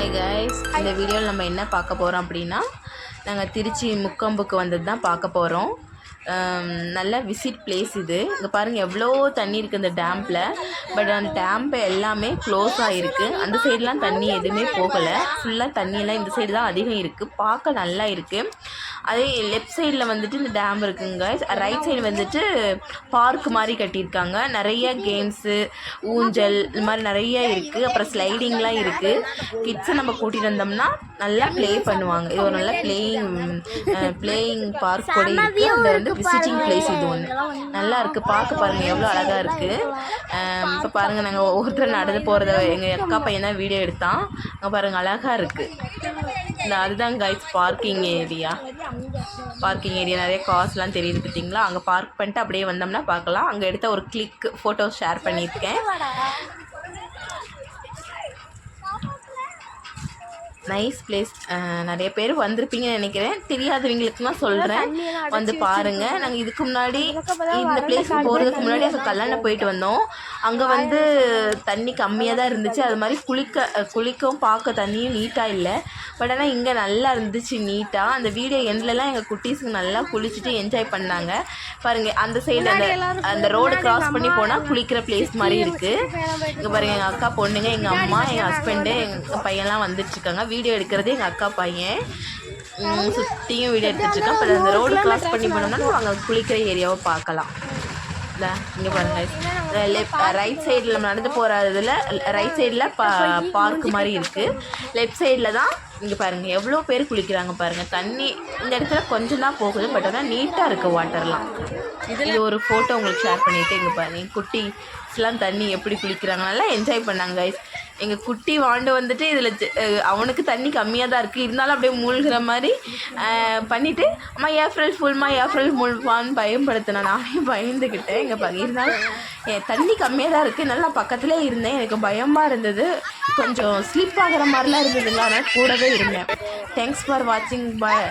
Hi guys, இந்த வீடியோவில் நம்ம என்ன பார்க்க போகிறோம் அப்படின்னா, நாங்கள் திருச்சி முக்கொம்புக்கு வந்தது தான் பார்க்க போகிறோம். நல்ல விசிட் பிளேஸ் இது. இங்கே பாருங்கள் எவ்வளோ தண்ணி இருக்குது இந்த டேம்பில். பட் அந்த டேம்பு எல்லாமே க்ளோஸ் ஆகிருக்கு. அந்த சைடெலாம் தண்ணி எதுவுமே போகலை. ஃபுல்லாக தண்ணியெல்லாம் இந்த சைடு தான் அதிகம் இருக்குது. பார்க்க நல்லா இருக்குது. அதே லெஃப்ட் சைடில் வந்துட்டு இந்த டேம் இருக்குங்க. ரைட் சைடு வந்துட்டு பார்க் மாதிரி கட்டியிருக்காங்க. நிறைய கேம்ஸு, ஊஞ்சல், இந்த மாதிரி நிறைய இருக்குது. அப்புறம் ஸ்லைடிங்லாம் இருக்குது. கிட்ஸை நம்ம கூட்டிகிட்டு வந்தோம்னா நல்லா ப்ளே பண்ணுவாங்க. இது ஒரு நல்ல பிளேயிங் பார்க் கூட இருக்குது. அந்த வந்து விசிட்டிங் பிளேஸ் இது ஒன்று நல்லா இருக்குது. பார்க்க பாருங்கள் எவ்வளோ அழகாக இருக்குது. இப்போ பாருங்கள், நாங்கள் ஒவ்வொருத்தர் நடந்து போகிறத எங்கள் அக்கா பையன் தான் வீடியோ எடுத்தான். அங்கே பாருங்கள் அழகாக இருக்குது. அதுதான் கைஸ் பார்க்கிங் ஏரியா. நிறைய கார்ஸ்லாம் தெரியுது பார்த்தீங்களா. அங்கே பார்க் பண்ணிட்டு அப்படியே வந்தோம்னா பார்க்கலாம். அங்கே எடுத்த ஒரு கிளிக் ஃபோட்டோ ஷேர் பண்ணியிருக்கேன். Nice place. நிறைய பேர் வந்திருப்பீங்கன்னு நினைக்கிறேன். தெரியாதவங்களுக்கு தான் சொல்கிறேன், வந்து பாருங்கள். நாங்கள் இதுக்கு முன்னாடி இந்த பிளேஸுக்கு போகிறதுக்கு முன்னாடி அங்கே கல்லணை போயிட்டு வந்தோம். அங்கே வந்து தண்ணி கம்மியாக தான் இருந்துச்சு. அது மாதிரி குளிக்கவும் பார்க்க தண்ணியும் நீட்டாக இல்லை. பட் ஆனால் இங்கே நல்லா இருந்துச்சு நீட்டாக. அந்த வீடியோ எண்ட்லலாம் எங்கள் குட்டீஸுக்கு நல்லா குளிச்சுட்டு என்ஜாய் பண்ணாங்க. பாருங்கள் அந்த சைடு அந்த ரோடு கிராஸ் பண்ணி போனால் குளிக்கிற பிளேஸ் மாதிரி இருக்குது. இங்கே பாருங்கள் எங்கள் அக்கா பொண்ணுங்க, எங்கள் அம்மா, எங்கள் ஹஸ்பண்டு, எங்கள் பையன்லாம் வந்துட்டுருக்காங்க. வீடியோ எடுக்கிறது எங்கள் அக்கா பையன். சுற்றியும் வீடியோ எடுத்துகிட்ருக்கேன். இப்போ அந்த ரோடு கிராஸ் பண்ணி போனோம்னா நம்ம அங்கே குளிக்கிற ஏரியாவை பார்க்கலாம். இல்லை இங்கே பாருங்கள், ரைட் சைடில் நம்ம நடந்து போகிற இதில் ரைட் சைடில் பார்க் மாதிரி இருக்குது. லெஃப்ட் சைடில் தான் இங்கே பாருங்கள் எவ்வளோ பேர் குளிக்கிறாங்க பாருங்கள். தண்ணி இந்த இடத்துல கொஞ்சம் தான் போகுது. பட் ஆனால் நீட்டாக இருக்குது வாட்டர்லாம். இது ஒரு ஃபோட்டோ உங்களுக்கு ஷேர் பண்ணிவிட்டு இங்கே பாருங்கள் குட்டிஸ்லாம் தண்ணி எப்படி குளிக்கிறாங்க. நல்லா என்ஜாய் பண்ணாங்க கைஸ். எங்கள் குட்டி வாண்டு வந்துட்டு இதில் அவனுக்கு தண்ணி கம்மியாக தான் இருக்குது. இருந்தாலும் அப்படியே மூழ்கிற மாதிரி பண்ணிவிட்டு அம்மா ஏப்ரல் ஃபுல்மான்னு பயன்படுத்தினேன். நானே பயந்துக்கிட்டேன். இங்கே பாருங்க, இருந்தாலும் தண்ணி கம்மியாக தான் இருக்குது. நல்லா பக்கத்துலேயே இருந்தேன். எனக்கு பயமாக இருந்தது. கொஞ்சம் ஸ்லிப் ஆகிற மாதிரிலாம் இருந்ததுங்க. அதனால் கூடவே இருந்தேன். தேங்க்ஸ் ஃபார் வாட்சிங். பாய்.